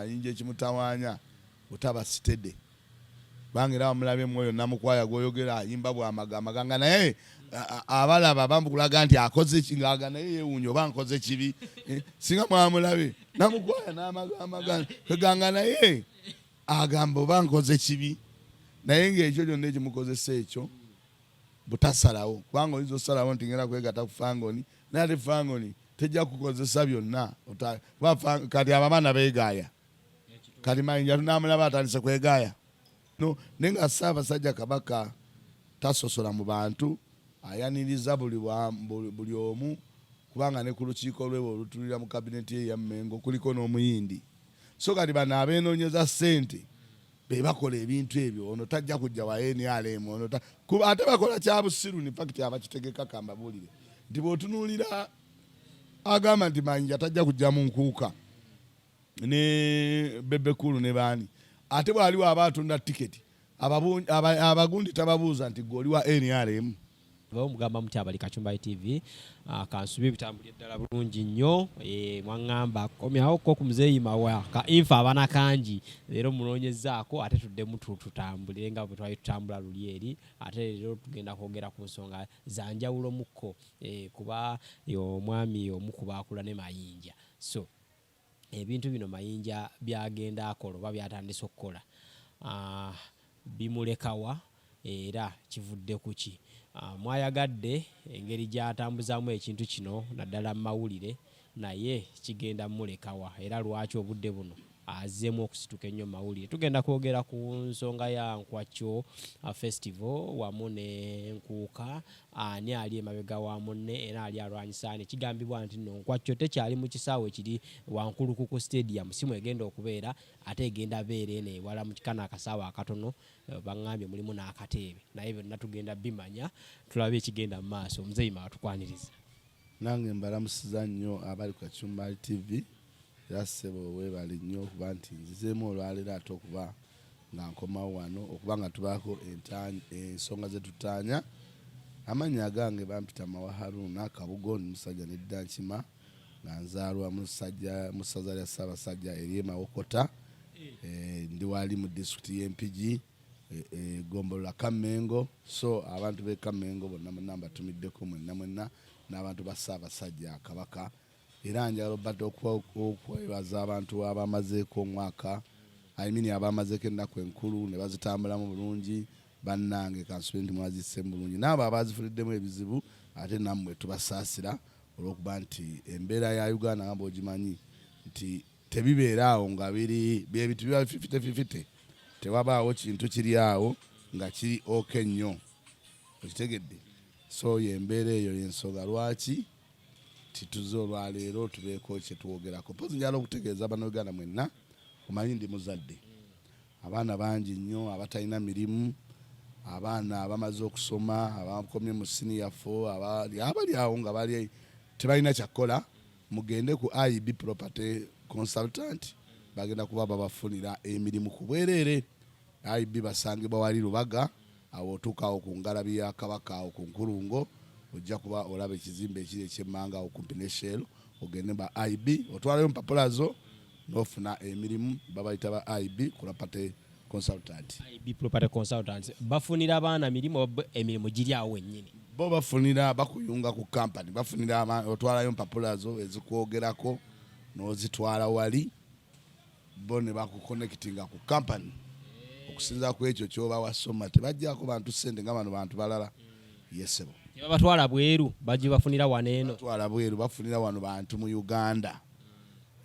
Mayinja ekimutawanya otaba sitede bangira omulabe mwoyo namukwaya goyogera ayimba bwa maganga naye abalaba bambukulaga nti akoze kingaga naye yewunyo bankoze kibi singa mwamulabe namukwaya n'amaganga kaganga naye agambo bankoze kibi naye ng'ekyo kyonna ekimukozesa ekyo butasalawo kubanga oyinza osalawo nti ngenda kwegata ku fangoni naye ate fangoni tejja kukozesa byonna kati abaana beegaaya kati Mayinja tunamulaba atandise kwegaaya no nenga Ssaabasajja Kabaka tasosola mu bantu ayaniriza buli omu kubanga ne ku lukiiko lwe olutulira mu kabineti ye ya Mmengo kuliko n'omuyindi so kati bano abeenoonyeza ssente be bakola ebintu ebyo ono tajja kujja wa NRM ono ate bakola kya busiru in fact abakitegeka kamba bulire nti bw'otunuulira agamba nti Mayinja tajja kujja mu nkuuka ne Bebekulu ne baani ate bwaliwo abatunda tiketi abagundi tababuuza nti goli wa NRM mugamba mutya abali Kachumba TV kansubi bitambulye ddala bulungi nnyo mwangamba komyawo ko kumuzeeyi Mawa ka infa abana kanji leero munoonyezaako ate tuddemu tutambulire nga bwe twali tutambula luli eri ate leero tugenda kwogera ku nsonga za njawulo mukko kuba omwami omukuba akula ne Mayinja so ebintu bino Mayinja byagenda akola oba byatandise okukola bimulekawa era kivudde kuki mwayagadde engeri gy'atambuzaamu ekintu kino naddala mu mawulire naye kigenda mulekawa era lwaki obudde buno azzeemu okusituka ennyo mu mawulire tugenda kwogera ku nsonga ya Nkwakyo festival wamu ne Nkuuka ani ali emabega wa munne era ali alwanyisa kigambibwa nti no Nkwakyo tekyali mu kisaawe kiri wankulu ku stadium simu egenda okubeera ate egenda beera ene wala mu kikana akasaawe akatono bangambye mulimu n'akateebe naye byonna tugenda bimanya tulabe ekigenda mu maaso omuzeeyi Mawa tukwaniriza nange mbalamusiza nnyo abali ku Kachumba TV yassebo weebale nnyo okuba nti nzizeemu olwaleero ate okuba nga nkomawo wano okuba nga tubaako ensonga zetutaanya amannya agange bampita Mawa Haruna Kabugo musajja nedda nkima nga nzaalwa mu ssaza lya Ssaabasajja ery'e Mawokota ndi wali mu disitulikiti y'Empigi Gombolola Kamengo so abantu b'e Kamengo bonna munamba tumiddeko mwenna n'abantu ba Ssaabasajja Kabaka era njagala obadde okwebaza abantu abamazeeko omwaka abamazeeko ennaku enkulu ne bazitambulamu bulungi bannange kansubire nti mwazisse bulungi n'abo abazifuliddemu ebizibu ate nammwe tubasaasira olw'okuba nti embeera ya Uganda nga bw'ogimanyi nti tebibeeraawo nga byebintu biba fifite tewabaawo kintu kiri awo nga kiri oke nnyo okitegedde so yembeera eyo y'ensonga lwaki tituze olwaleero tubeeko kyetwogerako pozi njala okutegeeza bannayuganda mwenna omanyi ndi muzadde abaana bangi nnyo abatalina mirimu abaana abamaze okusoma abakomye mu senior 4 abali awo nga bali tebalina kyakola mugende ku IB property consultant bagenda kuba babafunira emirimu ku bwereere IB basangibwa wali Lubaga awo otuukawo ku ngalabi ya Kabaka awo ku Nkulungo ojja kuba olaba ekizimbe ekiri ekyemmanga okumpi ne Shell ogende ba IB otwalayo mpapula zo n'ofuna emirimu babayita ba IB property consultant. IB property consultant bafunira abaana mirimu emirimu giri awo wennyini bo bafunira bakuyunga ku company bafunira otwalayo mpapula zo ezikwogerako n'ozitwala wali bo ne bakuconnectinga ku company okusinza ku ekyo kyoba wasoma tebajjako bantu ssente nga bano bantu balala yesebo batwala bweru baji bafunira waneeno batwala bweru bafunira wano bantu mu Uganda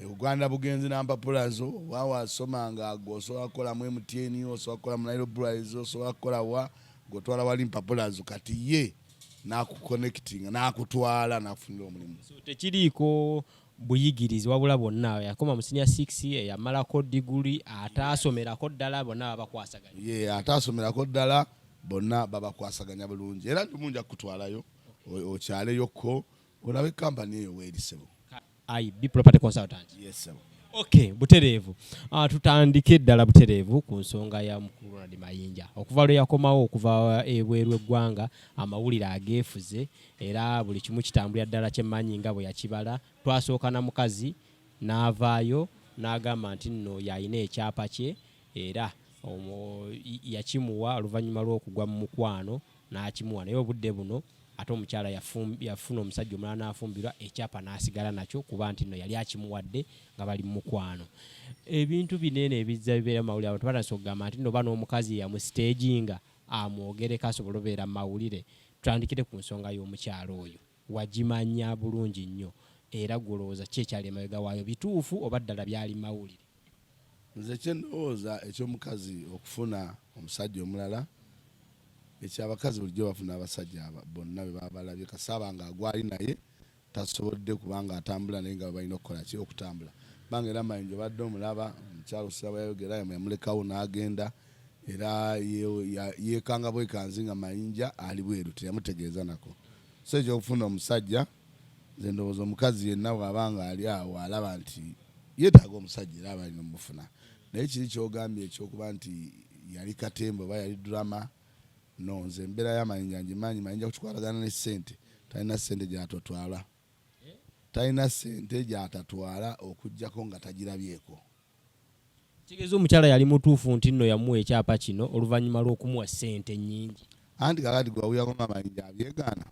Uganda bugenzi nampapula zo wawasomanga osobola kukola mu MTN osobola kukola mu Nairobi Rise osobola kukola wa gotwala wali mpapula zo kati ye nakuconnectinga nakutwala nakufunira omulimu so tekiriiko buyigirizi wabula bonna yakoma mu senior 6 yamalako degree atasomerako ddala bonna babakwasaganya atasomerako ddala bonna babakwasaganya bulungi era tumunja kutwalayo okyaleyoko olabe company eyo weerisebo IB property consultant yes sir. Okay butereevu tutandike ddala butereevu ku nsonga ya mukulu na Mayinja okuva lwe yakomawo okuva ebweru eggwanga amawulire ageefuze era buli kimu kitambulira ddala kyemmanyi nga bwe yakibala twasooka na mukazi n'avaayo n'agamba nti nno yalina ekyapa kye era yakimuwa oluvannyuma lw'okugwa mu mukwano n'akimuwa, naye obudde buno ate omukyala yafuna omusajja omulala n'afumbirwa, ekyapa n'asigala nakyo kuba nti nno yali akimuwadde nga bali mu mukwano. Ebintu binene ebizza bibeera mu mawulire, abantu batandise okugamba nti nno bano omukazi yamusiteginga amwogereko asobole obeera mu mawulire. Tutandikire ku nsonga y'omukyala oyo, wagimanya bulungi nnyo era gwolowooza ki ekyali emabega waayo, bituufu oba ddala byali mu mawulire? Nze kye ndowooza eky'omukazi okufuna omusajja omulala, ekyabakazi bulijjo bafuna abasajja bonna be baba balabye kasaba nga agwali naye tasobodde kubanga atambula naye nga balina okukola ki okutambula. Banga era Mayinja badde omulaba omukyalo osaba yayogera yamulekawo n'agenda era yeekanga bwekanzi nga Mayinja ali bweru teyamutegeeza nako. So ekyokufuna omusajja, nze ndowooza omukazi yenna bw'abanga ali awo alaba nti yeetaaga omusajja era aba alina omufuna. Naye kiri kyogambye ekyokuba nti yali katemba oba yali drama, no, nze embeera ya Mayinja ngimanyi. Mayinja kukikwatagana ne ssente, talina ssente gy'atatwala, talina ssente gy'atatwala okuggyako nga tagirabyeko. Kitegeeza omukyala yali mutuufu nti nno yamuwa ekyapa kino oluvannyuma lw'okumuwa ssente nnyingi. Anti kakati gwe wawuyako nga Mayinja abyegaana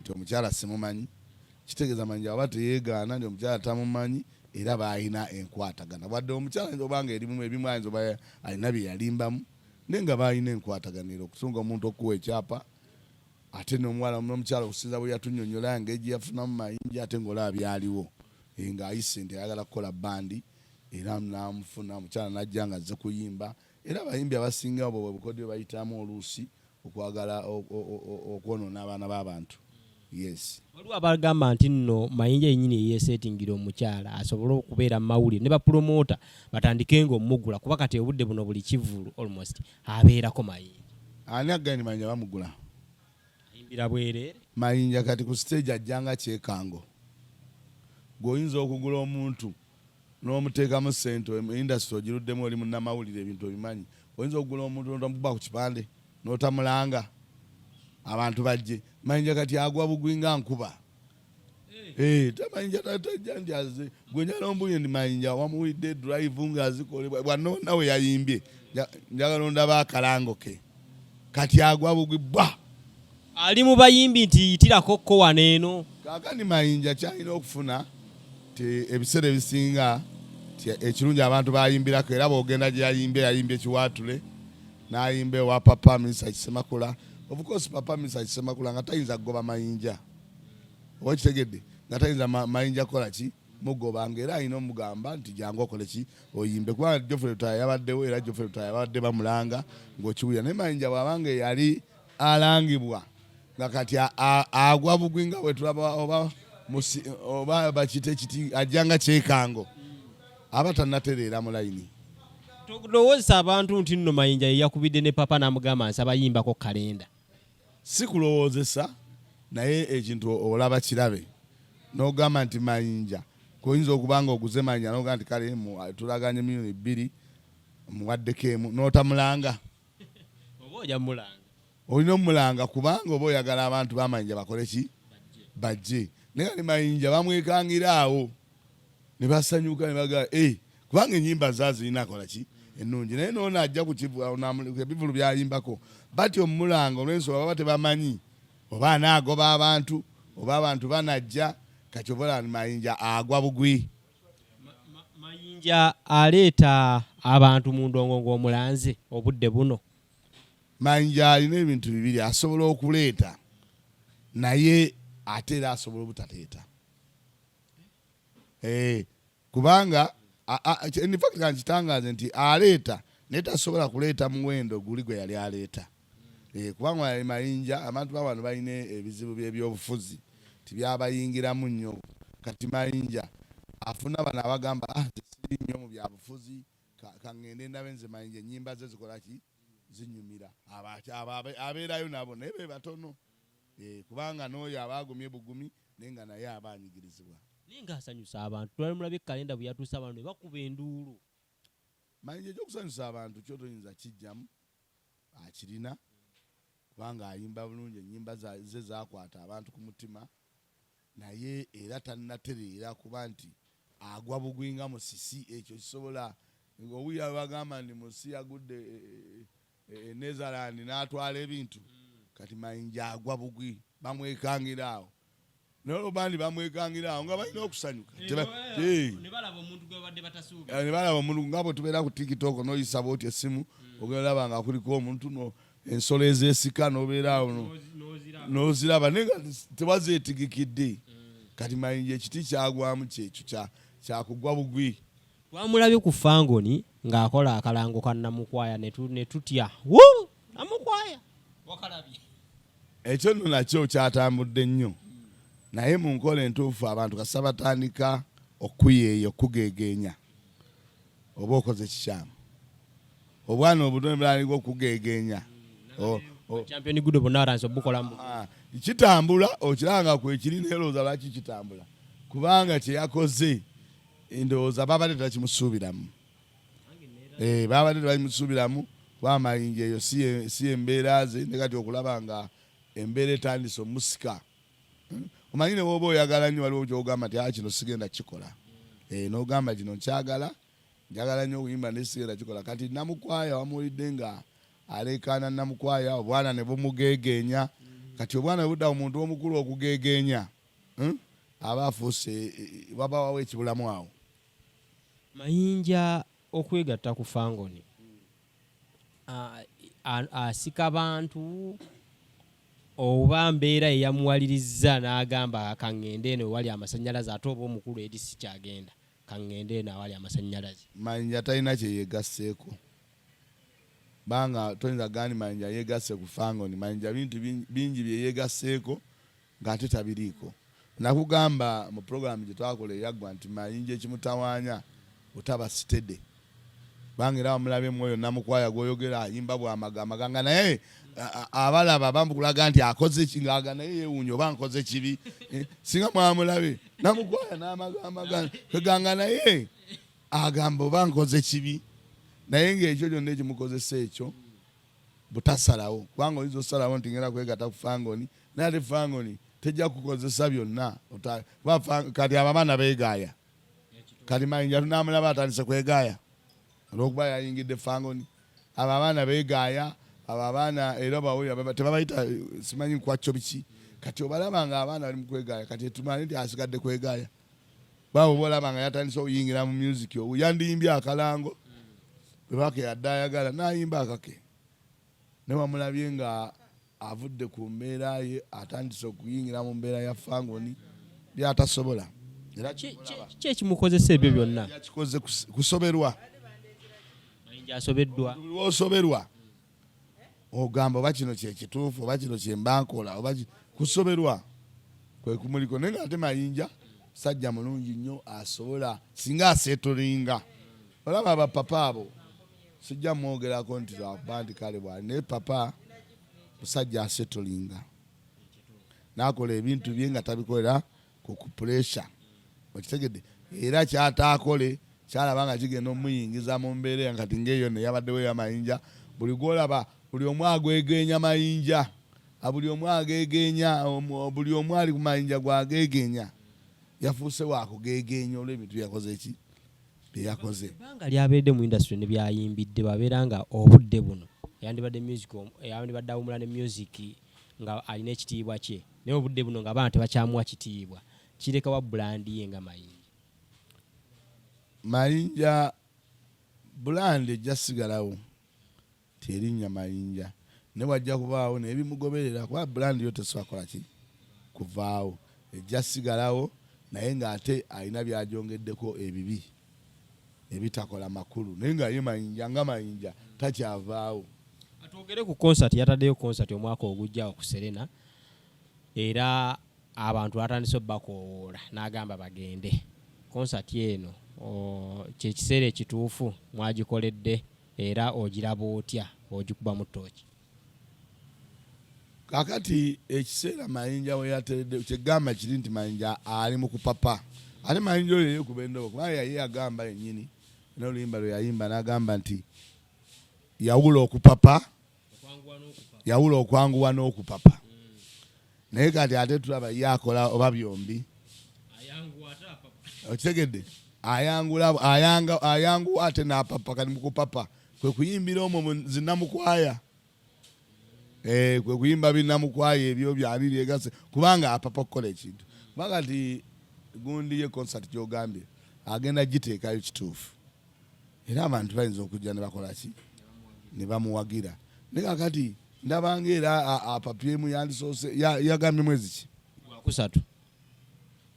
nti omukyala simumanyi, kitegeeza Mayinja waba teyeegaana nti omukyala tamumanyi era baalina enkwatagana. Wadde omukyala ayinza obanga erimu ebimu ayinza oba alina bye yalimbamu naye nga baalina enkwataganiro okusunga omuntu okuwa ekyapa ate n'omuwala n'omukyala okusinza bwe yatunnyonnyola engeri gye yafunamu Mayinja ate ng'olaba byaliwo ng'ayise nti ayagala kukola bandi era n'amufuna. Omukyala n'ajja nga azze kuyimba era abayimbi abasinga bwe bukodyo bayitamu oluusi okwagala okwonoona abaana b'abantu. Yes. Waliwo abagamba nti nno Mayinja yennyini yeesetingira omukyala asobole okubeera mu mawulire ne bapromota batandike ng'omugula kuba kati obudde buno buli kivulu almost abeerako Mayinja. Ani agani Mayinja bamugula? Ayimbira bwereere. Mayinja kati ku stage ajjanga kyekango. Gwoyinza okugula omuntu n'omuteekamu ssente industry ogiruddemu oli munnamawulire ebintu obimanyi. Oyinza okugula omuntu n'otamukuba ku kipande n'otamulanga abantu bajje. Mayinja kati agwa bugwi nga nkuba. Mayinja tatajjanjaze gwe nyala ombuye ndi Mayinja wamuwulidde drive ng'azikolebwa bw'anona we yayimbye njagala ondaba akalango ke kati agwa bugwi bwa ali mu bayimbi nti yitirako ko waneeno. Kaakani Mayinja kyalina okufuna ebiseera ebisinga ekirungi abantu bayimbirako era bw'ogenda gye yayimbye Kiwaatule n'ayimba ewa Papa Misa Kisemakula. Of course Papa Misa Kisemakula nga tayinza kugoba Mayinja oba kitegedde nga tayinza Mayinja kola ki mugoba ng'era alina omugamba nti jangu okole ki oyimbe kubanga Geoffrey Lutaya yabaddewo era Geoffrey Lutaya yabadde bamulanga ng'okiwulira. Naye Mayinja bw'abanga yali alangibwa nga kati agwa bugwi nga bwe tulaba oba bakite kiti ajjanga kyekango aba tannatereera mu layini. Tolowooza abantu nti nno Mayinja ye yakubidde ne Papa n'amugamba nsaba yimbako kalenda. Si kulowoozesa naye ekintu olaba kirabe n'ogamba nti Mayinja kuyinza okuba nga oguze Mayinja n'ogamba nti kale tulaganye miliyoni 2 muwaddeko emu n'otamulanga. Oba ojja mulanga. Olina omulanga kubanga oba oyagala abantu ba Mayinja bakole ki bajje. Naye Mayinja bamwekangira awo ne basanyuka ne bagala kubanga ennyimba zaazirina akola ki ennungi naye noona ajja ku ebivulu byayimbako batyo omulanga olw'ensonga baba tebamanyi oba anaagoba abantu oba abantu banajja kati obola Mayinja agwa bugwi. Mayinja aleeta abantu mu ndongo ng'omulanze obudde buno. Mayinja alina ebintu bibiri asobola okuleeta naye ate era asobola obutateeta. Kubanga in fact kankitangaze nti aleeta naye tasobola kuleeta muwendo guli gwe yali aleeta. Kubanga Mayinja abantu b'abantu balina ebizibu by'ebyobufuzi tibyabayingiramu nnyo. Kati Mayinja afuna bano abagamba siri nnyo mu byabufuzi kaŋŋende ndabe nze Mayinja ennyimba ze zikola ki zinyumira abeerayo nabo naye be batono kubanga n'oyo abaagumye bugumi naye nga naye aba anyigirizibwa. Naye ng'asanyusa abantu twali mulabye kalenda bwe yatuusa abantu ne bakuba enduulu. Mayinja ekyokusanyusa abantu kyotoyinza kijjamu akirina kubanga ayimba bulungi ennyimba ze zakwata abantu ku mutima naye era tannatereera kuba nti agwa bugwinga musisi ekyo kisobola ng'owuya bagamba ndi musi yagudde Netherland n'atwala ebintu kati Mayinja agwa bugwi bamwekangira awo n'olubandi bamwekangira awo nga balina okusanyuka ne balaba omuntu gwe badde batasuubira ne balaba omuntu nga bwe tubeera ku TikTok n'oyisa bw'oti essimu ogenda olaba nga kuliko omuntu ensolo ezeesika n'obeera awo n'oziraba naye nga tewazeetigikidde kati Mayinja ekiti kyagwamu kyekyo kyakugwa bugwi. Twamulabye ku Fangoni ng'akola akalango ka Namukwaya ne tutya Namukwaya wakalabye ekyo nno nakyo kyatambudde nnyo naye mu nkola entuufu abantu kasa batandika okuyeeya okugeegeenya oba okoze kikyamu obwana obutono bulaalika okugeegeenya champion gudo bonaranso bukolamu kitambula okiranga ku ekiri nerooza lwaki kitambula kubanga kyeyakoze endowooza babadde tebakimusuubiramu babadde tebakimusuubiramu kuba Mayinja eyo si embeera ze ne kati okulaba nga embeera etandise omusika omanyi ne bw'oba oyagala nnyo waliwo kyogamba nti kino sigenda kikola n'ogamba kino njagala nnyo okuyimba naye sigenda kikola kati Namukwaya wamuwulidde nga aleekaana Namukwaya obwana ne bumugeegeenya kati obwana bwe budda omuntu omukulu okugeegeenya aba afuuse wabawawo ekibulamu awo. Mayinja okwegatta ku Fangoni asika bantu oba mbeera eyamuwaliriza n'agamba kaŋŋende eno wali amasannyalaze ate oba omukulu eri si kyagenda kaŋŋende eno awali amasannyalaze. Mayinja talina kye yeegasseeko banga toyinza gani Mayinja yeegasse ku Fangoni. Mayinja bintu bingi bye yeegasseeko ng'ate tabiriiko. Nakugamba mu programu gye twakola eyaggwa nti Mayinja ekimutawaanya otaba sitede banga era wamulabye mwoyo Namukwaya gw'oyogera ayimba bw'amaganga naye abalaba bamukulaga nti akoze kingaga naye yeewuunya oba nkoze kibi singa mwamulabe Namukwaya n'amaganga keganga naye agamba oba nkoze kibi naye ng'ekyo kyonna ekimukozesa ekyo butasalawo kubanga oyinza osalawo nti ngenda kwegatta ku Fangoni naye ate Fangoni tejja kukozesa byonna kati abaana beegaaya kati Mayinja tunamulaba atandise kwegaaya olw'okuba yayingidde Fangoni abo abaana beegaaya abo abaana era bawulira tebabayita simanyi kwakyo biki kati obalaba nga abaana bali mu kwegaaya kati tumanyi nti asigadde kwegaaya babo bolaba nga yatandise okuyingira mu music yandiyimbye akalango bwebaka yadde ayagala n'ayimba akake ne wamulabye nga avudde ku mbeera ye atandise okuyingira mu mbeera ya Fangoni byatasobola. Ki ekimukozesa ebyo byonna? Yakikoze kusoberwa. Mayinja asobeddwa. Osoberwa ogamba oba kino kyekituufu oba kino kyembankola oba kusoberwa kwe kumuliko naye ate Mayinja musajja mulungi nnyo asobola singa aseetolinga olaba abapapa abo sijja mwogerako nti lwakuba nti kale bwali naye papa musajja aseetolinga n'akola ebintu bye nga tabikolera ku puresha okitegedde era kyataakole kyalaba nga kigenda omuyingiza mu mbeera kati ng'eyo ne yabaddewo ya Mayinja buli gwolaba buli omu agwegeenya Mayinja buli omu ageegeenya buli omu ali ku Mayinja gwageegeenya yafuuse waakugeegeenya olw'ebintu yakoze eki byeyakoze. Ebbanga lyabeedde mu industry ne byayimbidde babeera nga obudde buno yandibadde awumula ne music nga alina ekitiibwa kye naye obudde buno nga abaana tebakyamuwa kitiibwa kirekawa bulandi ye nga Mayinja bulandi ejja sigalawo erinnya Mayinja ne wajja kubaawo nebimugoberera kuba bulandi yo tesobola ki kuvaawo ejja sigalawo naye ng'ate alina byajongeddeko ebibi ebitakola makulu naye nga ye Mayinja nga Mayinja takyavaawo. Atwogere ku concert yataddeyo concert omwaka ogujja ku Serena era abantu batandise obbakoola n'agamba bagende concert eno kyekiseera ekituufu mwagikoledde era ogiraba otya ogikuba mu ttooki? Kakati ekiseera Mayinja we yateredde kyegamba kiri nti Mayinja ali mu kupapa ate Mayinja oyo yekuba endobo kuba ye agamba yennyini n'oluyimba lwe yayimba n'agamba nti yawula okupapa yawula okwanguwa n'okupapa naye kati ate tulaba ye akola oba byombi okitegedde ayangu ate n'apapa kali mukupapa kwe kuyimbira omwo zinamukwaya kwe kuyimba binamukwaya ebyo byali byegase kubanga apapa okukola ekintu kubanga ti gundi ye concert gyogambye agenda giteekayo kituufu era abantu bayinza okujja ne bakola ki ne bamuwagira naye kakati ndabanga era apapyemu yandisoose yagambye mwezi ki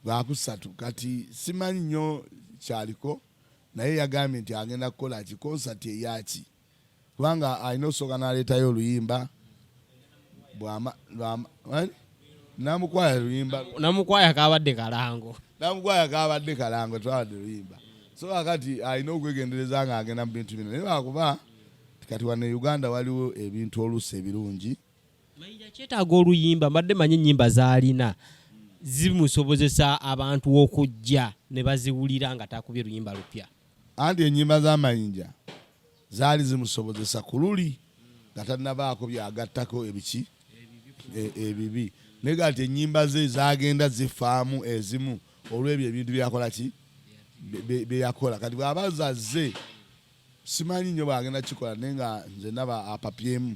gwakusatu kati simanyi nnyo kyaliko naye yagambye nti agenda kukola ki concert eyaki kubanga alina osooka n'aleetayo oluyimba namukwaya luyimba namukwaya kabadde kalango twabadde luyimba so kakati alina okwegendereza nga agenda mu bintu bino naye bakuba kati wano e Uganda waliwo ebintu oluusi ebirungi Mayinja kyetaaga oluyimba mbadde manyi ennyimba z'alina zimusobozesa abantu okujja ne baziwulira nga takubye luyimba lupya anti ennyimba za Mayinja zaali zimusobozesa ku luli nga tannabaako byagattako ebiki ebibi naye kati ennyimba ze zagenda zifaamu ezimu olw'ebyo ebintu byakola ki byeyakola kati bw'aba zazze simanyi nnyo bagenda kikola naye nga nze naba apapyemu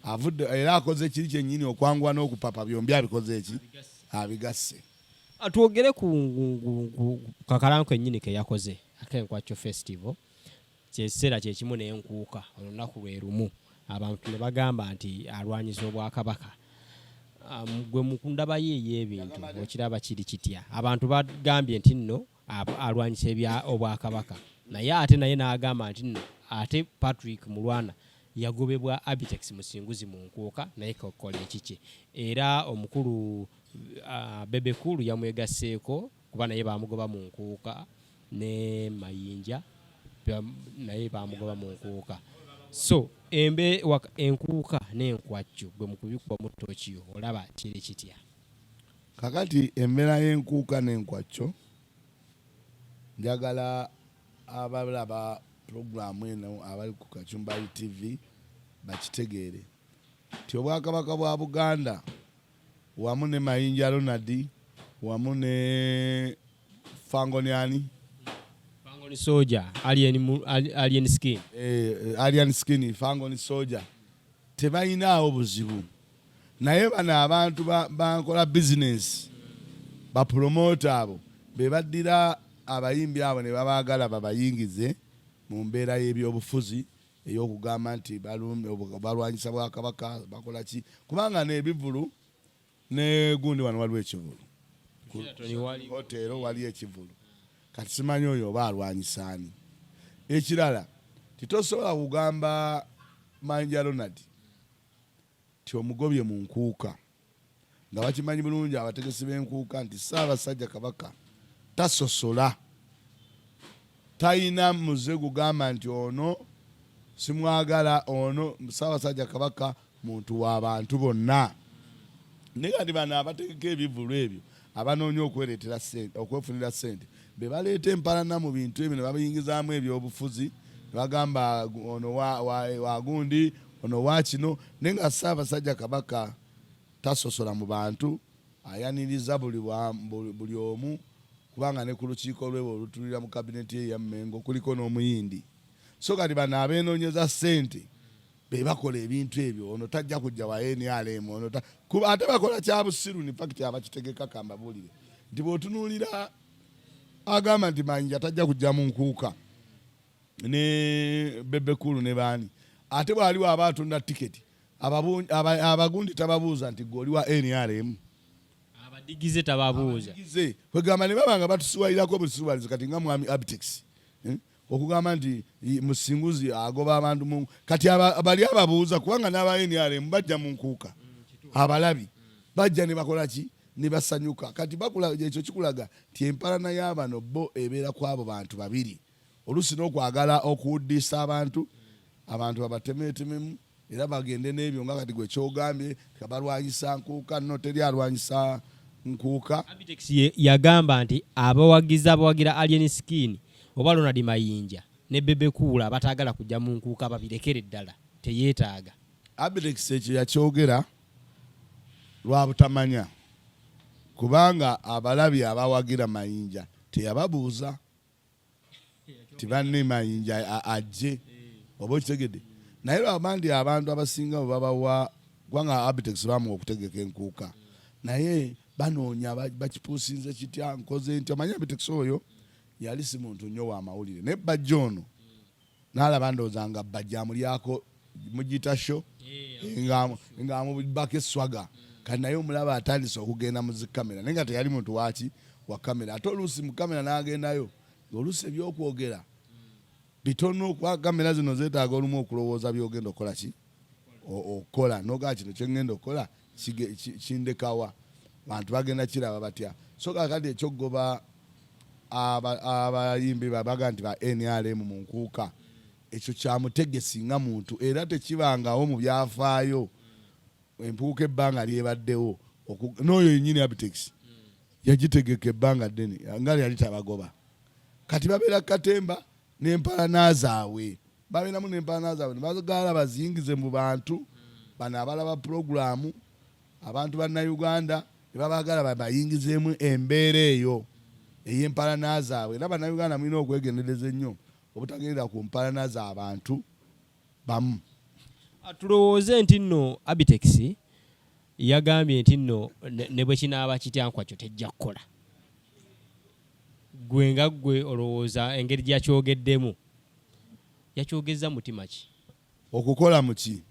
avudde era akoze kiri kyennyini okwanguwa n'okupapa byombi abikoze eki abigasse atwogere ku kakalanko ennyini ke yakoze ak'enkwakyo festival kyekiseera kyekimu n'enkuuka olunaku lwe lumu abantu ne bagamba nti alwanyiza obwakabaka gwe mukundabayo ey'ebintu okiraba kiri kitya abantu bagambye nti nno alwanyisa obwakabaka naye ate naye n'agamba nti nno ate Patrick Mulwana yagobebwa Abitex musinguzi mu Nkuuka naye kokola ekiki era omukulu Bebekulu yamwegasseeko kuba naye bamugoba mu Nkuuka ne Mayinja naye bamugoba mu Nkuuka so enkuuka n'enkwajjo gwe mukubikwa mu ttookiyo olaba kiri kitya kakati embeera y'enkuuka n'enkwajjo njagala abalaba puroguramu eno abali ku Kachumbari TV bakitegeere ti obwakabaka bwa Buganda wamu ne Mayinja Ronald wamu ne Fangoniani Soja alien skin alien skin Fangoni Soja tebayinaawo buzibu naye bano abantu bankola business bapromota abo bebaddira abayimbi abo ne babaagala babayingize mu mbeera y'ebyobufuzi ey'okugamba nti balwanyisa bwakabaka bakola ki kubanga n'ebivulu ne gundi wano waliwo ekivulu hotero waliyo ekivulu kati simanyi oyo oba alwanyisaani ekirala titosobola kugamba Mayinja Ronald ti omugobye mu Nkuuka nga bakimanyi bulungi abategesi b'enkuuka nti Ssaabasajja Kabaka tasosola tayina muze gugamba nti ono simwagala ono Ssaabasajja Kabaka muntu w'abantu bonna naye kati bano abategeka ebivulu ebyo abanoonya okwefunira ssente be baleeta empalana mu bintu ebyo ne babiyingizaamu ebyobufuzi ne bagamba ono wagundi ono wakino naye nga Ssaabasajja Kabaka tasosola mu bantu ayaniriza buli omu kubanga ne ku lukiiko lwe olutulira mu kabineti ye ya Mmengo kuliko n'omuyindi so kati bano abeenoonyeza ssente be bakola ebintu ebyo ono tajja kujja wa NRM ono ate bakola kya busiru in fact abakitegeka kambabuulire nti bw'otunuulira agamba nti Mayinja tajja kujja mu Nkuuka ne Bebekulu ne baani ate bwaliwo abatunda tiketi abagundi tababuuza nti gwe oli wa NRM abadigize tababuuza kwegamba ne babanga batusiwalirako busiwalizo kati nga mwami Abitex okugamba nti musinguzi agoba abantu kati bali ababuuza kubanga n'aba NRM bajja mu Nkuuka abalabi bajja ne bakola ki ne basanyuka kati ekyo kikulaga ti empalana y'abano bo ebeera ku abo bantu babiri oluusi n'okwagala okuwuddisa abantu babatemeetememu era bagende n'ebyo nga kati gwe kyogambye kabalwanyisa Nkuuka nno teri alwanyisa Nkuuka. Abitex yagamba nti abawagira alien skin oba Ronald Mayinja ne Bebekulu abatagala kujja mu Nkuuka babirekere ddala teyeetaaga. Abitex ekyo yakyogera lwa butamanya kubanga abalabi abawagira Mayinja teyababuuza tibanne Mayinja ajje oba okitegedde naye lwabandi abantu abasinga babawa kubanga Abitex bamu okutegeka enkuuka naye banoonya bakipuusinze kitya nkoze nti amanyi Abitex oyo yali si muntu nnyo wa mawulire naye bajja ono n'alaba ndowooza nga bajja amulyako mugiyita show nga amubako eswaga kati naye omulaba atandise okugenda mu zikamera naye nga teyali muntu waki wa kamera ate oluusi mu kamera n'agendayo oluusi ebyokwogera bitono kuba kamera zino zeetaaga olumu okulowooza byogenda okukola ki okola nogaa kino kyengenda okukola kindekawa bantu bagenda kiraba batya so kakati ekyogoba abayimbi babaga nti ba NRM mu nkuuka ekyo kyamutegesi nga muntu era tekibangawo mu byafaayo empuuka ebbanga lyebaddewo n'oyo yennyini Abitex yagitegeka ebbanga ddene nga yali tabagoba kati babeera katemba n'empalana zaabwe babeeramu n'empalana zaabwe nebagala baziyingize mu bantu bano abalaba puroguramu abantu bannayuganda ne babagala bayingizeemu embeera eyo ey'empalana zaabwe era bannayuganda mulina okwegendereza ennyo obutagendera ku mpalana z'abantu bamu. Tulowooze nti nno Abitex yagambye nti nno ne bwe kinaaba kityankwa kyo tejja kukola. Gwe nga gwe olowooza engeri gyakyogeddemu yakyogeza mutima ki? Okukola mu ki?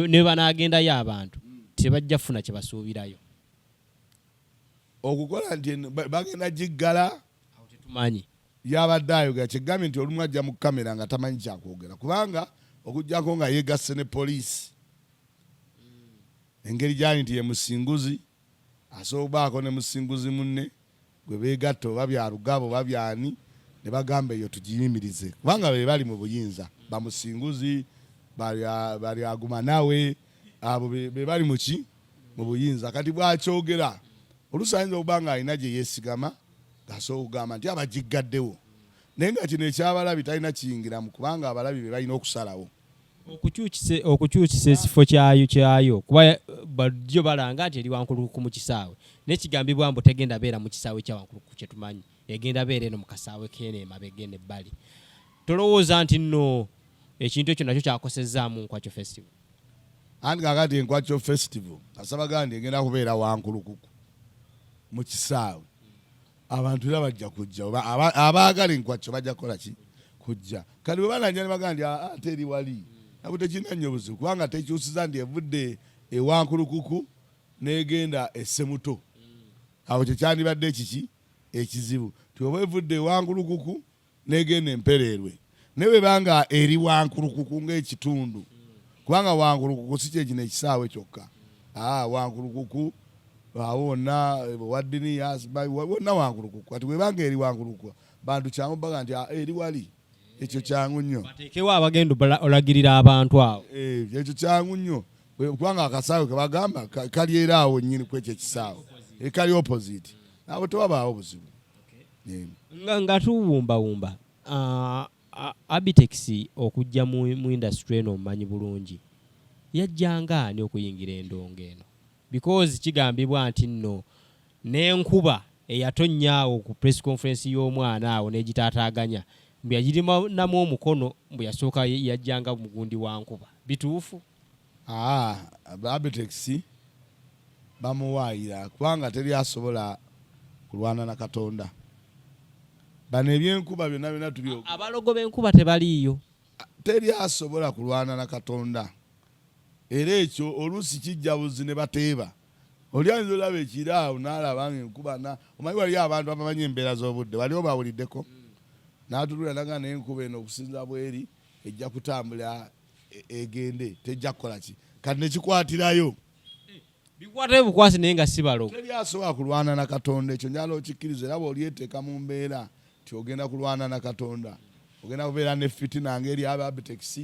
Ne banaagendayo abantu tebajja kufuna kye basuubirayo. Okukola nti bagenda giggala awo tetumanyi. Yabadde ayogera kyegambye nti olumu ajja mu kamera nga tamanyi kyakwogera kubanga okujjako nga yeegasse ne poliisi engeri gyali nti ye musinguzi asobobaako ne musinguzi munne gwe beegatta oba bya Lugabo oba byani ne bagamba eyo tugiyimirize kubanga be bali mu buyinza bamusinguzi bali aguma nawe abo be bali mu ki mu buyinza kati bwakyogera oluusi ayinza okuba nga alina gye yeesigama gasobola okugamba nti abagiggaddewo naye nga kino ekyabalabi talina kiyingiramu kubanga abalabi be balina okusalawo okukyukisa ekifo kyayo kuba bajjo balanga nti eri wankulukuku mu kisaawe n'ekigambibwa mbu tegenda beera mu kisaawe kya wankulukuku kye tumanyi egenda beera eno mu kasaawe kene emabegenda ebbali. Tolowooza nti nno ekintu ekyo nakyo kyakosezaamu Nkwakyo Festival? Anti kakati Nkwakyo Festival asabaga nti egenda kubeera wankulukuku mu kisaawe abantu era bajja kujja abaagala Nkwakyo bajja kukola ki kujja kati bwe banajja ne baga nti ate eri wali nabo tekirina nnyo buzibu kubanga tekyusiza nti evudde ewankulukuku n'egenda essemuto awo kyekyandibadde ekiki ekizibu ti oba evudde ewankulukuku n'egenda empereerwe naye bwe banga eri wankulukuku ng'ekitundu kubanga wankulukuku si kyekino ekisaawe kyokka wankulukuku awo wonna waddini wonna wankulukuku kati bwe banga eri wankulukuku bantu kyangu baga nti eri wali ekyo kyangu nnyo bateekewo abagenda olagirira abantu awo ekyo kyangu nnyo kubanga akasaawe ke bagamba kali era awo nnyini ku ekyo ekisaawe kali opposite abo tewabaawo buzibu. nga tuwumbawumba Abitex okujja mu industry eno omumanyi bulungi yajjanga ani okuyingira endongo eno because kigambibwa nti nno n'enkuba eyatonnyawo ku press conference y'omwana awo n'egitaataaganya mbu yagirimamu omukono mbu yasooka yajjanga mugundi wa nkuba bituufu? Abitex bamuwaayira kubanga teri asobola kulwana na Katonda. Bano ebyenkuba byonna tubyo abalogo b'enkuba tebaliiyo teri asobola kulwana na Katonda era ekyo oluusi kijja buzi ne bateeba oli ayinza olaba ekiraawo n'alaba nga enkuba omanyi waliyo abantu abamanyi embeera z'obudde waliwo bawuliddeko n'atulula naga n'enkuba eno okusinza bweri ejja kutambula egende tejja kukola ki kati nekikwatirayo bikwatayo bukwasi naye nga si balogo teri asobola kulwana na Katonda ekyo njala okikkiriza era bw'olyeteeka mu mbeera ti ogenda kulwana na Katonda ogenda kubeera ne fitina ng'eri aba Abitex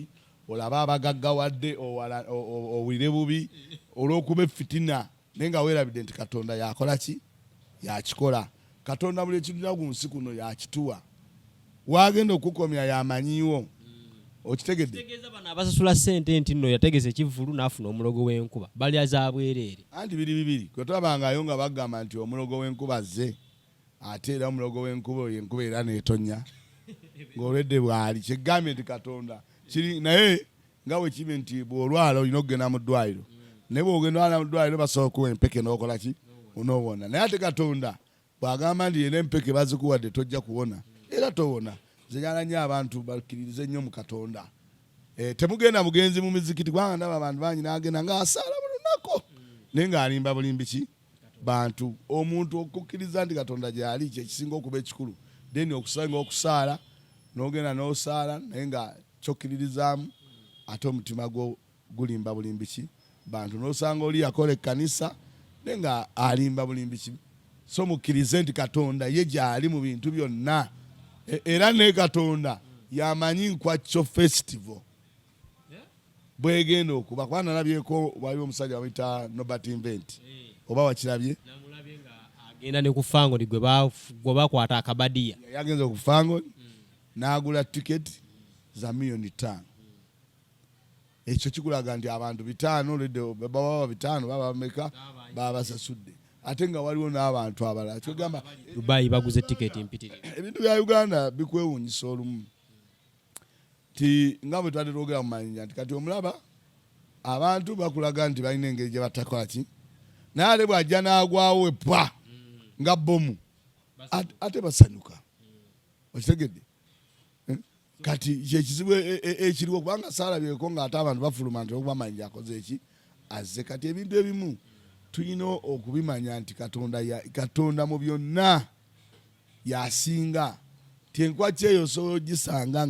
olaba abagaggawadde owulire bubi olw'okuba fitina naye nga weerabidde nti Katonda yakola ki yakikola. Katonda buli ekintu ku nsi kuno yakituwa wagenda okukomya yamanyiwo okitegedde. Kitegeeza bano abasasula ssente nti nno yategese ekivvulu n'afuna omulogo w'enkuba balya za bwereere anti biri kwe twabangayo nga bagamba nti omulogo w'enkuba zze ate era omulogo w'enkuba oyo enkuba era neetonya ng'olwedde bw'ali kyegambye nti Katonda kiri naye nga bwe kibe nti bw'olwala olina okugenda mu ddwaliro naye bw'ogenda mu ddwaliro basobola okuwa empeke n'okola ki onoowona naye ate Katonda bw'agamba nti yena empeke bazikuwadde tojja kuwona era towona zenyala nnyo abantu bakkiririze nnyo mu Katonda temugenda mugenzi mu mizikiti kubanga ndaba abantu bangi n'agenda ng'asaala buli lunaku naye ng'alimba bulimbi ki bantu omuntu okukkiriza nti Katonda gy'ali kyekisinga okuba ekikulu then okusinga okusaala n'ogenda n'osaala naye nga kyokkiririzaamu ate omutima gwo gulimba bulimbi ki bantu n'osanga oli yakola ekkanisa naye nga alimba bulimbi ki so mukkirize nti Katonda ye gy'ali mu bintu byonna era ne Katonda yamanyi Nkwakyo festival bwegenda okuba kuba nalabyeko waliwo omusajja wamuyita Nobert Invent oba wakirabye agenda ne ku Fangoni gwe bakwata akabadiya yagenze ku Fangoni n'agula tiketi za $5,000,000 ekyo kikulaga nti abantu 5 olwedde baba 5 baba bameka baba basasudde ate nga waliwo n'abantu abalala kyogamba Dubai baguze tiketi mpitirivu ebintu bya Uganda bikwewunyisa olumu ti nga bwe twali twogera mu Mayinja nti kati omulaba abantu bakulaga nti balina engeri gye batakola ki naye ate bw'ajja n'agwawo epwa nga bomu ate basanyuka okitegedde kati kyekizibu ekiriwo kubanga saalabyeko ng'ate abantu bafuluma nti okuba Mayinja akoze eki azze kati ebintu ebimu tulina okubimanya nti Katonda mu byonna yasinga ti Enkwakyo eyo osobola ogisanga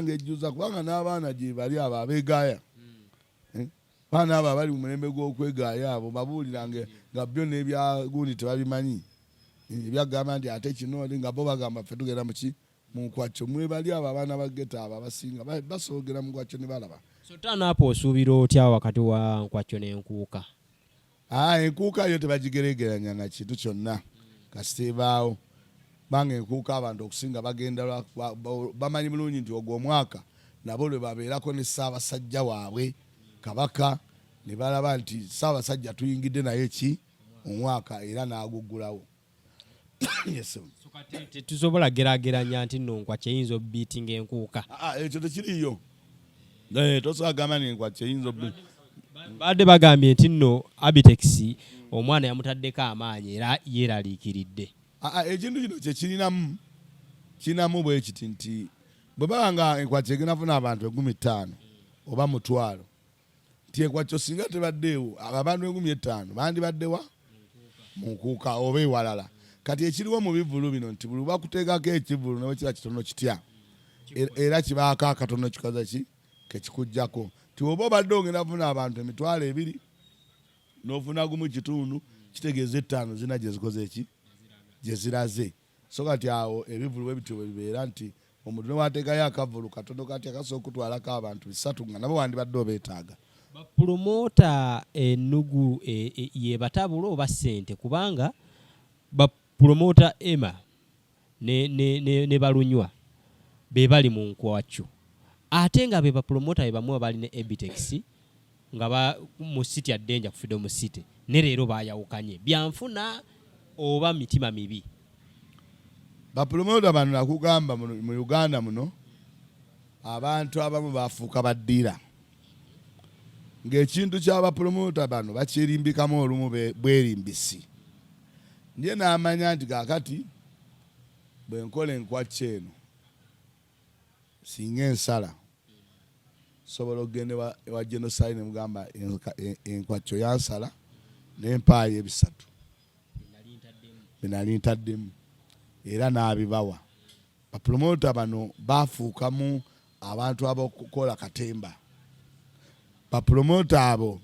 ng'ejjuza kubanga n'abaana gye bali abo abeegaaya baana abo abali mu mulembe gw'okwegaaya abo babuulira nga byo n'ebyagundi tebabimanyi ebyagamba nti ate kino nga bo bagamba ffe tugenda mu Nkwakyo mwebali abo abaana ba ghetto abo abasinga basoogera mu Nkwakyo ne balaba so tanapo osuubira otya wakati wa Nkwakyo n'enkuuka enkuuka yo tebagigeregeranya na kintu kyonna kasitebaawo banga enkuuka abantu okusinga bagenda bamanyi bulungi nti ogwo omwaka nabo lwe babeerako ne Ssaabasajja waabwe Kabaka ne balaba nti Ssaabasajja tuyingidde naye ki omwaka era n'aguggulawo tetusobola geraageranya nti nno Nkwakyo eyinza obbiitinga enkuuka ekyo tekiriyo tosobola gamba ni Nkwakyo eyinza badde bagambye nti nno Abitex omwana yamutaddeko amaanyi era yeeraliikiridde ekintu kino kirinamu bwe kiti nti bwe baba nga Enkwakyo egenda funa abantu 15,000 oba 1,000 nti Enkwakyo singa tebaddeewo abantu 15,000 bandibaddewa mu nkuuka oba ewalala kati ekiriwo mu bivulu bino nti buli bakuteekako ekivulu nawe kiba kitono kitya era kibaako akatono kikoza ki kekikujjako ti oba obadde ogenda funa abantu 2,000 n'ofuna gumu kitundu kitegeeza 5 zina gye zikoze eki gye ziraze so kati awo ebivulu bwe bityo bwe bibeera nti omuntu newateekayo akavulu katono kati akasobola okutwalako abantu 3 nga nabo wandibadde obeetaaga bapromota ennugu ye batabula oba ssente kubanga bapromota Emma ne balunywa be bali mu Nkwakyo ate nga be bapromota be bamwe bali ne Abitex nga mu city addenja ku Freedom City ne leero bayawukanye byanfuna oba mitima mibi bapromota bano nakugamba mu Uganda muno abantu abamu bafuuka baddiira ng'ekintu ky'abapromota bano bakyerimbikamu olumu bwerimbisi ndiye n'amanya nti kaakati bwe nkola Enkwakyo eno singa ensala sobola okugenda ewa genocide ne mugamba Enkwakyo yansala n'empaayo 3 binali ntaddemu era n'abibawa bapromota bano bafuukamu abantu abakukola katemba bapromota abo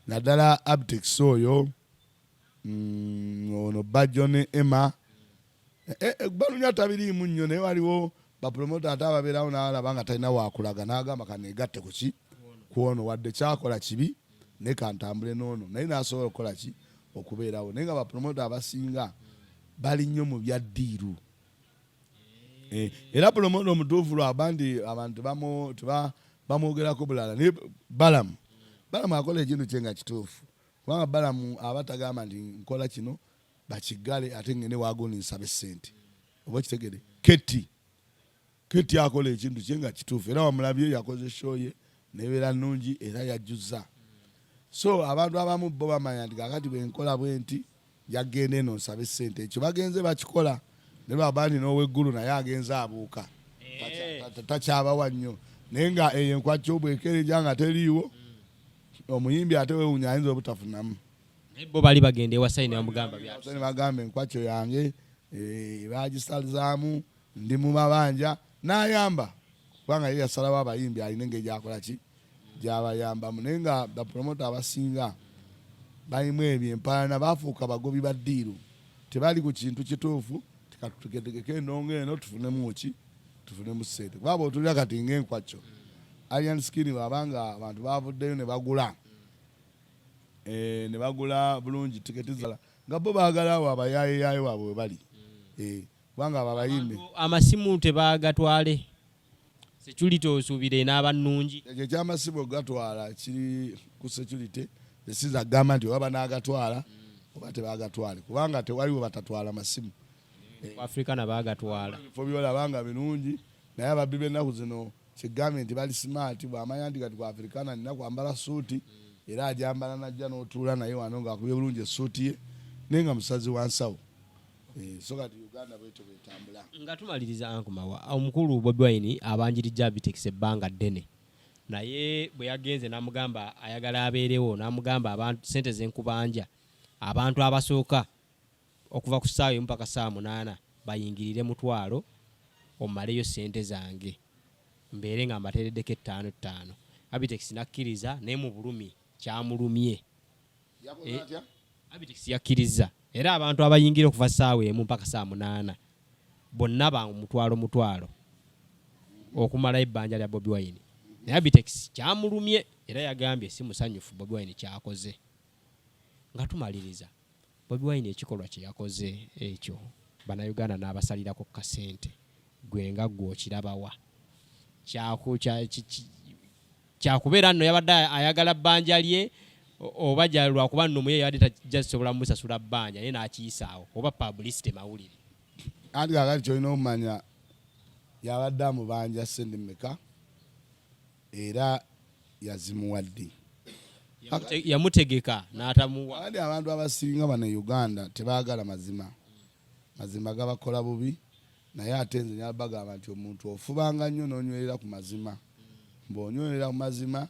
naddala Abitex oyo ono Bajjo ne Emma balunya tabiriimu nnyo naye waliwo bapromota ate ababeerawo n'alaba nga talina wakulaga n'agamba kaneegatte ku ki kwono wadde kyakola kibi naye kantambule n'ono naye n'asobola okukola ki okubeerawo naye nga bapromota abasinga bali nnyo mu bya ddiiru era promota omutuufu lwaba nti abantu bamwogerako bulala naye Balamu akola ekintu kye nga kituufu kubanga Balamu aba tagamba nti nkola kino bakiggale ate ngende waagoni nsabe ssente oba kitegere keti akola ekintu kye nga kituufu era wamulabye yakoze show ye nebeera nnungi era yajjuza. So abantu abamu bo bamanya nti kakati bwenkola bwenti yagenda eno nsabe ssente ekyo bagenze bakikola ne baba nti n'oweggulu naye agenze abuuka takyabawa nnyo naye nga eyo enkwakyo obwekereja nga teriiwo omuyimbi ate wewunya ayinza obutafunamu. Bo bali bagenda ewa sayini bamugamba byasayini bagamba enkwakyo yange bagisalizaamu ndi mu mabanja n'ayamba kubanga ye yasalawo abayimbi alina engeri gyakola ki gyabayambamu naye nga bapromota abasinga balimu ebyo empalana bafuuka bagobi ba ddiiru tebali ku kintu kituufu tikatutegeke endongo eno tufunemu ki tufunemu ssente kuba bw'otulira kati ng'enkwakyo Alien Skin babanga abantu bavuddeyo ne bagula bulungi tiketi zala nga bo baagala abo abayaayeeyaayo waabwe bali kubanga abo abayimbi amasimu tebaagatwale security osuubire n'abannungi ekyo ekyamasimu gatwala kiri ku security esiza gamba nti oba n'agatwala oba tebaagatwale kubanga tewaliwo batatwala masimu Afrika nabaagatwala ebifo byolabanga birungi naye ababbi b'ennaku zino kigambe nti bali smart bw'amanya nti kati ku Afrikana nina kwambala suuti era ajambala najja n'otuula naye wano ng'akubye bulungi essuuti ye naye nga musazi wa nsawo so kati Uganda bwetyo bwetambula. Nga tumaliriza Uncle Mawa omukulu Bobi Wine abanjirija Abitex ebbanga ddene naye bwe yagenze n'amugamba ayagala abeerewo n'amugamba abantu ssente z'enkubanja abantu abasooka okuva ku ssaawa emu paka ssaawa 8 bayingirire mutwalo omaleyo ssente zange mbeere nga mbateereddeko 5-5. Abitex nakkiriza naye mu bulumi kyamulumye Abitex yakkiriza era abantu abayingira okuva ssaawa emu mpaka ssaawa 8 bonna ba mutwalo okumalayo ebbanja lya Bobi Wine naye Abitex kyamulumye era yagambye si musanyufu Bobi Wine kyakoze. Nga tumaliriza Bobi Wine ekikolwa kye yakoze ekyo bannayuganda n'abasalirako kasente gwe nga gwe okirabawa kyakubeera nno yabadde ayagala bbanja lye oba lwakuba nno muye yabadde tajasobola musasula bbanja naye n'akiyisaawo oba publicity mawulire anti kakati kyolina okumanya yabadde amubanja ssente mmeka era yazimuwadde yamutegeka n'atamuwa. Andi abantu abasinga bano Uganda tebaagala mazima gabakola bubi naye ate nze nyabagamba nti omuntu ofubanga nnyo n'onywerera ku mazima bw'onywerera ku mazima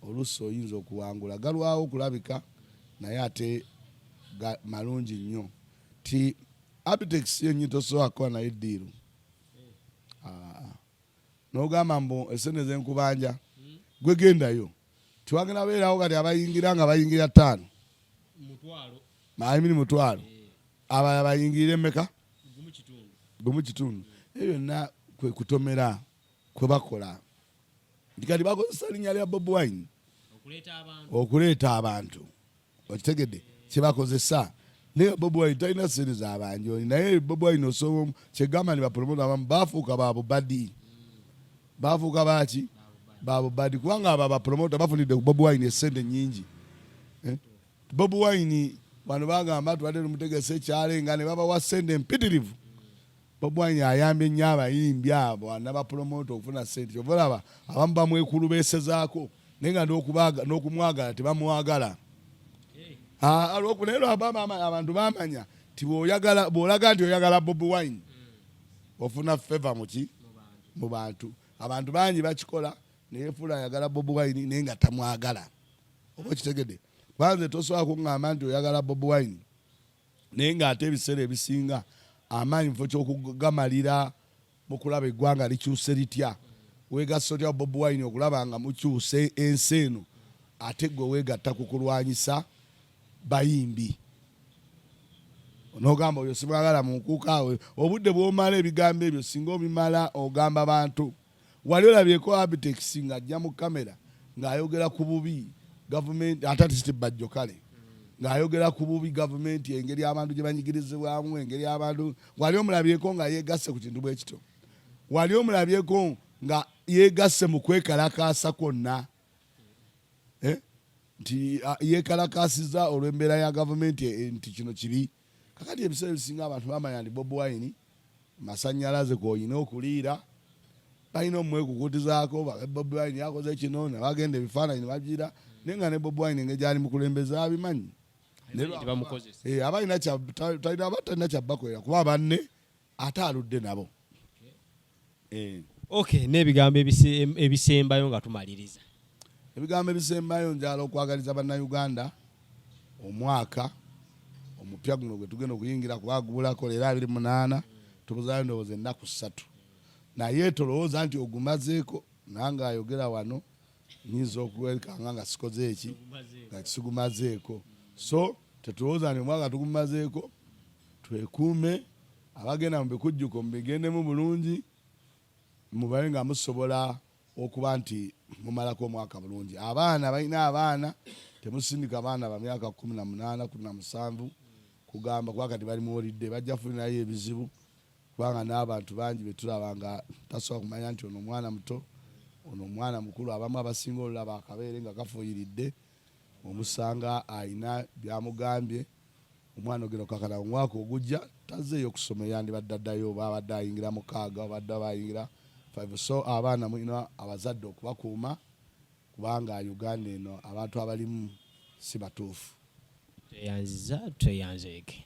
oluusi oyinza okuwangula galwawo okulabika naye ate malungi nnyo ti Abitex yennyini tosobola kukola naye ddiiru n'ogamba mbu essente z'enkubanja gwe gendayo tiwagenda beerawo kati abayingira nga bayingira 5 mutwalo abala bayingirire emmeka gumu kitundu ebyo byonna kwe kutomera kwe bakola nti kati bakozesa linnya lya Bobi Wine okuleeta abantu okitegedde kyebakozesa naye Bobi Wine talina ssente z'abanjoni naye Bobi Wine osobola kyegamba ni bapromota abamu bafuuka babubadi bafuuka baki babubadi kubanga abo abapromota bafunidde ku Bobi Wine essente nnyingi. Bobi Wine bano bagamba tubadde tumutegesa ekyalenga ne babawa ssente empitirivu. Bobi Wine ayambye nnyo abayimbi abo n'abapromota okufuna ssente kyova olaba abamu bamwekulubeesezaako naye nga n'okumwagala tebamwagala. Naye abantu bamanya ti bw'olaga nti oyagala Bobi Wine ofuna feva mu bantu. Abantu bangi bakikola neyefuula ayagala Bobi Wine naye nga tamwagala oba kitegedde banze tosobola kuŋŋamba nti oyagala Bobi Wine naye ng'ate ebiseera ebisinga amaanyi mufo ky'okugamalira mu kulaba eggwanga likyuse litya weegasa otya Bobi Wine okulaba nga mukyuse ensi eno ate gwe weegatta ku kulwanyisa bayimbi n'ogamba oyo simwagala mu nkuuka awe obudde bw'omala ebigambo ebyo singa obimala ogamba abantu. Wali olabyeko Abitex ng'ajja mu kamera ng'ayogera ku bubi gavumenti ate tisitibajjo kale ng'ayogera ku bubi gavumenti engeri abantu gye banyigirizibwamu engeri abantu wali omulabyeko nga yeegasse ku kintu bwe kito wali omulabyeko nga yeegasse mu kwekalakaasa kwonna nti yeekalakaasiza olw'embeera ya gavumenti nti kino kibi kakati ebiseera ebisinga abantu bamanya nti Bobi Wine masannyalaze koyina okuliira balina omwekukutizaako Bobi Wine yakoze kino ne bagenda ebifaananyi ne bagira naye nga ne Bobi Wine engeri gyali mu kulembeza abimanyi talina kyabbakolera kuba banne ate aludde nabo. Okay, n'ebigambo ebisembayo nga tumaliriza. Ebigambo ebisembayo njala okwagaliza bannayuganda omwaka omupya guno gwe tugenda okuyingira kubagubulako leero 28 tubuzaayo ndowooza ennaku 3 naye tolowooza nti ogumazeeko nange ayogera wano nyinza okuwekanga nga sikoze eki nga kisigumazeeko. So tetulowooza nti omwaka tugumazeeko, twekuume abagenda mu bikujjuko mubigendemu bulungi, mubaye nga musobola okuba nti mumalako omwaka bulungi. Abaana balina abaana temusindika baana ba myaka 18 17 kugamba kuba kati bali muwolidde bajja kufunirayo ebizibu kubanga n'abantu bangi betulaba nga tasobola kumanya nti ono omwana muto ono omwana mukulu. Abamu abasinga olulaba akabeere nga kafuyiridde omusanga ayina byamugambye omwana ogenda okakana omwaka ogujja tazeeyo okusoma yandibadde addayo oba abadde ayingira 6 obadde bayingira 5. So abaana mulina abazadde okubakuuma kubanga Uganda eno abantu abalimu si batuufu. Tweyanziza tweyanzeeke.